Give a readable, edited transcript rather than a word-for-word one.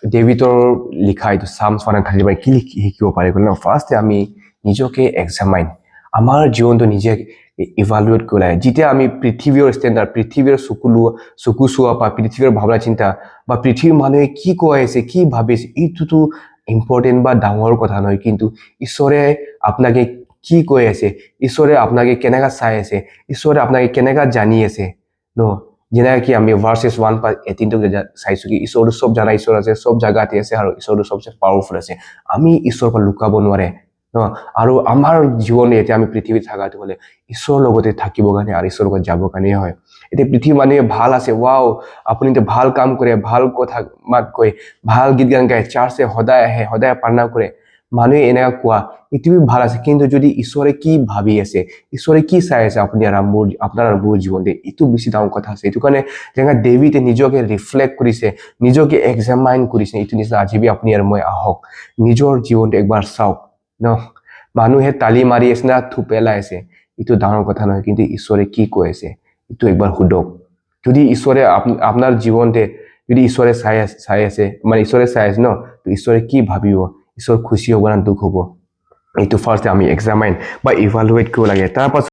ডেভিডৰ লিখা এইটো Psalms 135 কি শিকিব পাৰে ন ফাৰ্ষ্ট আমি নিজকে এক্সামাইন আমাৰ জীৱনটো নিজে ইভালুৱেট কৰিব লাগে যেতিয়া আমি পৃথিৱীৰ ষ্টেণ্ডাৰ্ড পৃথিৱীৰ চকু চোৱা বা পৃথিৱীৰ ভাৱনা চিন্তা বা পৃথিৱীৰ মানুহে কি কৈ আছে কি ভাবিছে এইটোতো ইম্পৰ্টেণ্ট বা ডাঙৰ কথা নহয় কিন্তু ঈশ্বৰে আপোনাকে কি কৈ আছে ঈশ্বৰে আপোনাকে কেনেকা চাই আছে ঈশ্বৰে আপোনাকে কেনেকা জানি আছে ন যেনেকৈ আমি ভাৰ্চেছ 1:18 টো চাইছো কি ঈশ্বৰটো সব জানা ঈশ্বৰ আছে সব জাগাতে আছে আৰু ঈশ্বৰটো সবচে পাৱাৰফুল আছে আমি ঈশ্বৰৰ পৰা লুকাব নোৱাৰে ন আৰু আমাৰ জীৱন এতিয়া আমি পৃথিৱীত থাকাটো হলে ঈশ্বৰৰ লগতে থাকিব কাৰণে আৰু ঈশ্বৰৰ লগত যাব কাৰণে হয় এতিয়া পৃথিৱীৰ মানুহে ভাল আছে ৱাও আপুনি এতিয়া ভাল কাম কৰে ভাল কথা মাত কয় ভাল গীত গান গায় চাৰ্চে সদায় আহে সদায় প্ৰাৰ্থনা কৰে মানুহে এনেকা কোৱা এইটোও ভাল আছে কিন্তু যদি ঈশ্বৰে কি ভাবি আছে ঈশ্বৰে কি চাই আছে আপুনি আৰু আপোনাৰ মোৰ জীৱনতে এইটো বেছি ডাঙৰ কথা আছে এইটো কাৰণে যেনে ডেভিডে নিজকে ৰিফ্লেক্ট কৰিছে নিজকে এক্সামাইন কৰিছে এইটো নিচিনা আজি আপুনি আৰু মই আহক নিজৰ জীৱনটো একবাৰ চাওক ন মানুহে তালি মাৰি আছে না থুপেলাই আছে এইটো ডাঙৰ কথা নহয় কিন্তু ঈশ্বৰে কি কৈ আছে এইটো একবাৰ সুধক যদি ঈশ্বৰে আপোনাৰ জীৱনতে যদি ঈশ্বৰে চাই আছে মানে ঈশ্বৰে চাই আছে ন তো ঈশ্বৰে কি ভাবিব ঈশ্বৰ খুশি হ'ব না দুখ হ'ব এইটো ফাৰ্ষ্ট আমি এক্সামাইন বা ইভালুৱেট কৰিব লাগে তাৰ পাছত